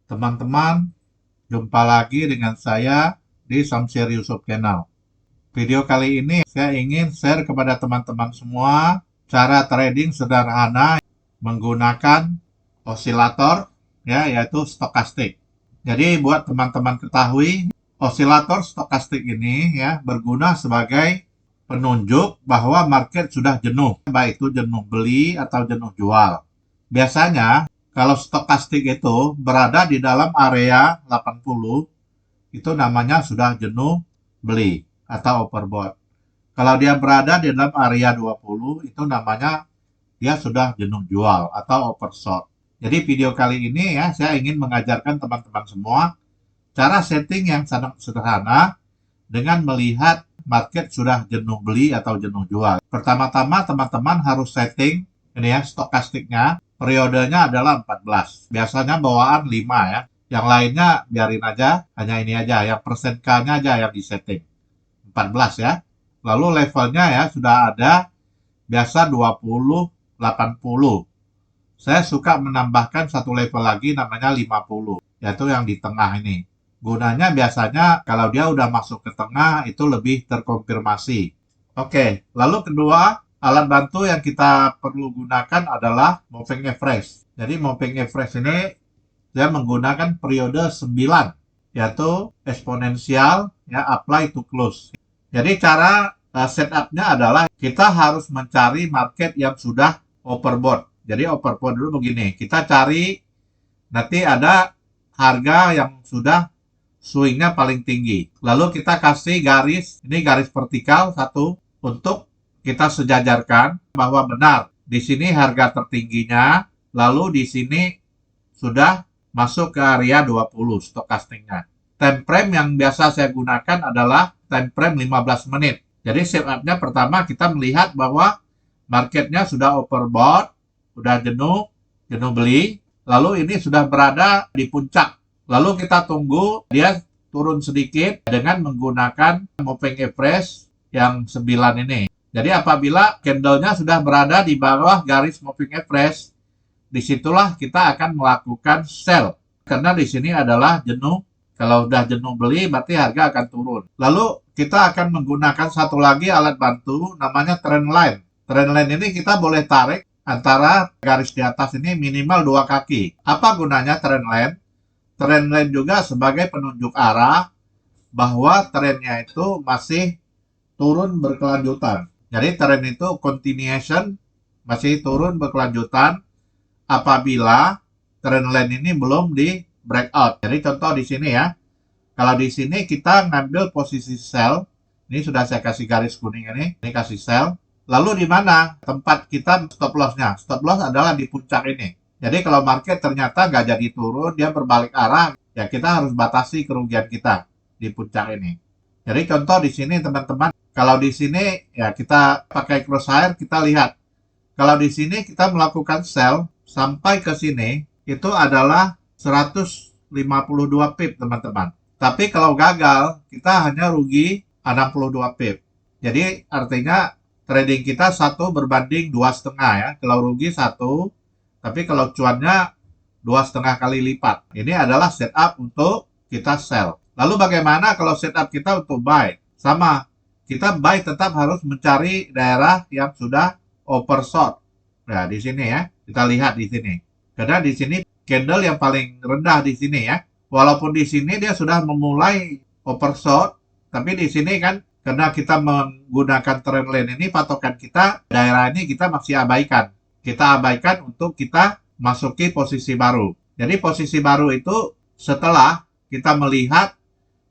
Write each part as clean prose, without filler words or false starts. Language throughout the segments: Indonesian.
Teman-teman, jumpa lagi dengan saya di Samsir Yusuf Channel. Video kali ini saya ingin share kepada teman-teman semua cara trading sederhana menggunakan osilator ya, yaitu stokastik. Jadi buat teman-teman ketahui, osilator stokastik ini ya berguna sebagai penunjuk bahwa market sudah jenuh, baik itu jenuh beli atau jenuh jual. Biasanya kalau stokastik itu berada di dalam area 80, itu namanya sudah jenuh beli atau overbought. Kalau dia berada di dalam area 20, itu namanya dia sudah jenuh jual atau oversold. Jadi video kali ini ya, saya ingin mengajarkan teman-teman semua cara setting yang sangat sederhana dengan melihat market sudah jenuh beli atau jenuh jual. Pertama-tama teman-teman harus setting ini ya, stokastiknya. Periodenya adalah 14. Biasanya bawaan 5 ya. Yang lainnya biarin aja, hanya ini aja, yang persen K-nya aja yang disetting. 14 ya. Lalu levelnya ya sudah ada, biasa 20, 80. Saya suka menambahkan satu level lagi namanya 50, yaitu yang di tengah ini. Gunanya biasanya kalau dia udah masuk ke tengah itu lebih terkonfirmasi. Oke, lalu kedua, alat bantu yang kita perlu gunakan adalah moving average. Jadi moving average ini saya menggunakan periode 9, yaitu eksponensial ya, apply to close. Jadi cara setupnya adalah kita harus mencari market yang sudah overbought. Jadi overbought dulu begini, kita cari nanti ada harga yang sudah swingnya paling tinggi. Lalu kita kasih garis, ini garis vertikal satu, untuk kita sejajarkan bahwa benar di sini harga tertingginya, lalu di sini sudah masuk ke area 20 stokastiknya. Time frame yang biasa saya gunakan adalah time frame 15 menit. Jadi setupnya pertama kita melihat bahwa marketnya sudah overbought, sudah jenuh beli, lalu ini sudah berada di puncak. Lalu kita tunggu dia turun sedikit dengan menggunakan moving average yang 9 ini. Jadi apabila candlenya sudah berada di bawah garis moving average, disitulah kita akan melakukan sell. Karena di sini adalah jenuh. Kalau sudah jenuh beli, berarti harga akan turun. Lalu kita akan menggunakan satu lagi alat bantu, namanya trend line. Trend line ini kita boleh tarik antara garis di atas ini minimal 2 kaki. Apa gunanya trend line? Trend line juga sebagai penunjuk arah bahwa trennya itu masih turun berkelanjutan. Jadi tren itu continuation, masih turun berkelanjutan apabila trend line ini belum di breakout. Jadi contoh di sini ya. Kalau di sini kita ngambil posisi sell, ini sudah saya kasih garis kuning ini kasih sell. Lalu di mana tempat kita stop loss-nya? Stop loss adalah di puncak ini. Jadi kalau market ternyata nggak jadi turun, dia berbalik arah, ya kita harus batasi kerugian kita di puncak ini. Jadi contoh di sini teman-teman, kalau di sini ya kita pakai crosshair, kita lihat. Kalau di sini kita melakukan sell sampai ke sini, itu adalah 152 pip teman-teman. Tapi kalau gagal, kita hanya rugi 62 pip. Jadi artinya trading kita 1 berbanding 2,5 ya. Kalau rugi 1, tapi kalau cuannya 2,5 kali lipat. Ini adalah setup untuk kita sell. Lalu bagaimana kalau setup kita untuk buy? Sama, kita buy tetap harus mencari daerah yang sudah oversold. Nah, di sini ya, kita lihat di sini. Karena di sini candle yang paling rendah di sini ya. Walaupun di sini dia sudah memulai oversold, tapi di sini kan karena kita menggunakan trend line ini, patokan kita daerah ini kita masih abaikan. Kita abaikan untuk kita masuki posisi baru. Jadi posisi baru itu setelah kita melihat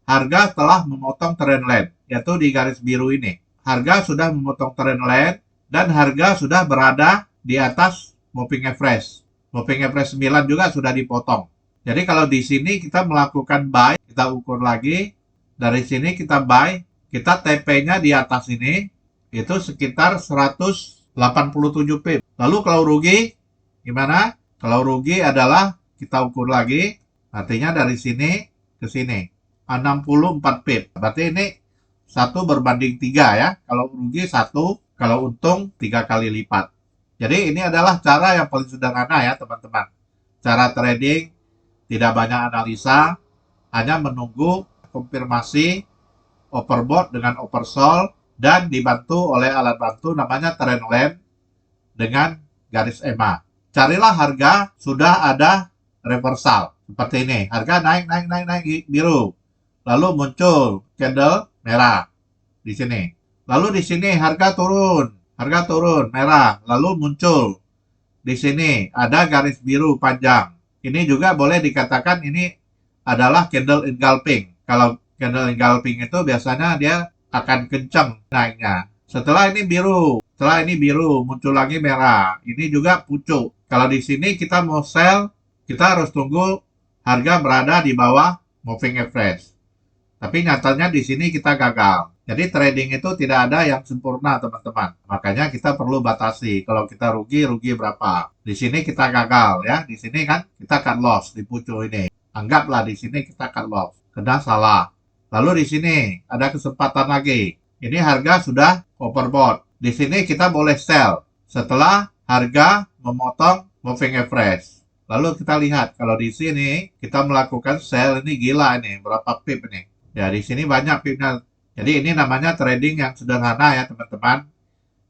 harga telah memotong trend line, yaitu di garis biru ini. Harga sudah memotong trend line dan harga sudah berada di atas moving average. Moving average 9 juga sudah dipotong. Jadi kalau di sini kita melakukan buy, kita ukur lagi. Dari sini kita buy, kita TP-nya di atas ini, itu sekitar 187 pip. Lalu kalau rugi, gimana? Kalau rugi adalah kita ukur lagi, artinya dari sini ke sini. 64 pip. Berarti ini 1 berbanding 3 ya. Kalau rugi 1, kalau untung 3 kali lipat. Jadi ini adalah cara yang paling sederhana ya teman-teman. Cara trading Tidak banyak analisa, hanya menunggu konfirmasi overbought dengan oversold dan dibantu oleh alat bantu namanya trendline dengan garis EMA. Carilah harga sudah ada reversal seperti ini. Harga naik naik naik naik biru. Lalu muncul candle merah di sini. Lalu di sini harga turun merah. Lalu muncul di sini ada garis biru panjang. Ini juga boleh dikatakan ini adalah candle engulfing. Kalau candle engulfing itu biasanya dia akan kencang naiknya. Setelah ini biru, muncul lagi merah. Ini juga pucuk. Kalau di sini kita mau sell, kita harus tunggu harga berada di bawah moving average. Tapi nyatanya di sini kita gagal. Jadi trading itu tidak ada yang sempurna, teman-teman. Makanya kita perlu batasi. Kalau kita rugi, rugi berapa. Di sini kita gagal ya. Di sini kan kita cut loss di pucuk ini. Anggaplah di sini kita cut loss. Kena salah. Lalu di sini ada kesempatan lagi. Ini harga sudah overbought. Di sini kita boleh sell setelah harga memotong moving average. Lalu kita lihat kalau di sini kita melakukan sell, ini gila ini berapa pip ini. Ya di sini banyak pipnya. Jadi ini namanya trading yang sederhana ya teman-teman.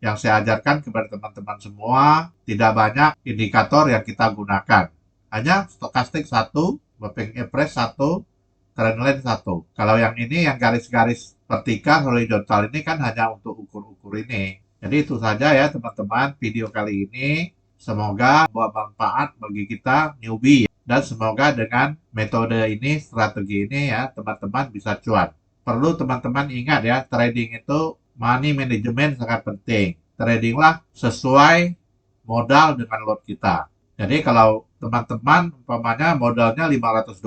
Yang saya ajarkan kepada teman-teman semua, tidak banyak indikator yang kita gunakan. Hanya stokastik 1, moving average 1, trendline 1. Kalau yang ini yang garis-garis vertikal horizontal ini kan hanya untuk ukur-ukur ini. Jadi itu saja ya teman-teman video kali ini. Semoga bermanfaat bagi kita newbie. Dan semoga dengan metode ini, strategi ini ya teman-teman bisa cuan. Perlu teman-teman ingat ya, trading itu money management sangat penting. Tradinglah sesuai modal dengan lot kita. Jadi kalau teman-teman umpamanya modalnya $500,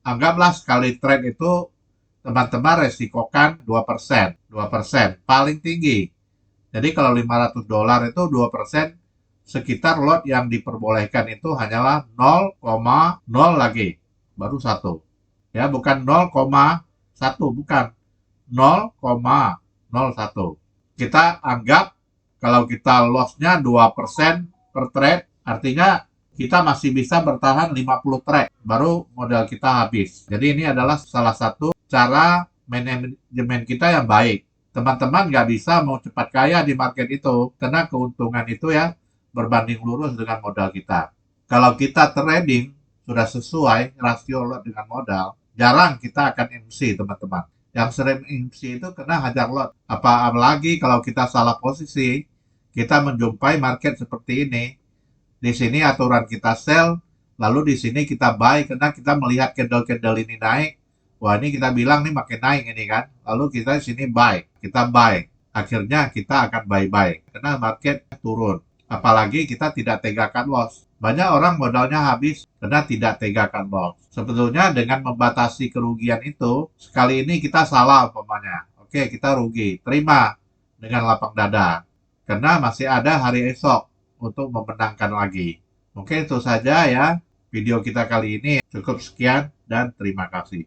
anggaplah sekali trade itu teman-teman resikokan 2%. 2% paling tinggi. Jadi kalau $500 itu 2%, sekitar lot yang diperbolehkan itu hanyalah 0,0 lagi. Baru 1. Ya, bukan 0,1, bukan 0,01. Kita anggap kalau kita loss-nya 2% per trade, artinya kita masih bisa bertahan 50 trade, baru modal kita habis. Jadi ini adalah salah satu cara manajemen kita yang baik. Teman-teman nggak bisa mau cepat kaya di market itu, karena keuntungan itu ya berbanding lurus dengan modal kita. Kalau kita trading sudah sesuai rasio lot dengan modal, jarang kita akan MC, teman-teman. Yang sering MC itu kena hajar lot. Apalagi kalau kita salah posisi, kita menjumpai market seperti ini. Di sini aturan kita sell, lalu di sini kita buy karena kita melihat candle-candle ini naik. Wah, ini kita bilang nih makin naik ini kan. Lalu kita di sini buy, kita buy. Akhirnya kita akan buy karena market turun. Apalagi kita tidak tegakan loss. Banyak orang modalnya habis karena tidak tegakan loss. Sebetulnya dengan membatasi kerugian itu, sekali ini kita salah umpamanya. Oke, kita rugi. Terima dengan lapang dada. Karena masih ada hari esok untuk memenangkan lagi. Mungkin itu saja ya video kita kali ini. Cukup sekian dan terima kasih.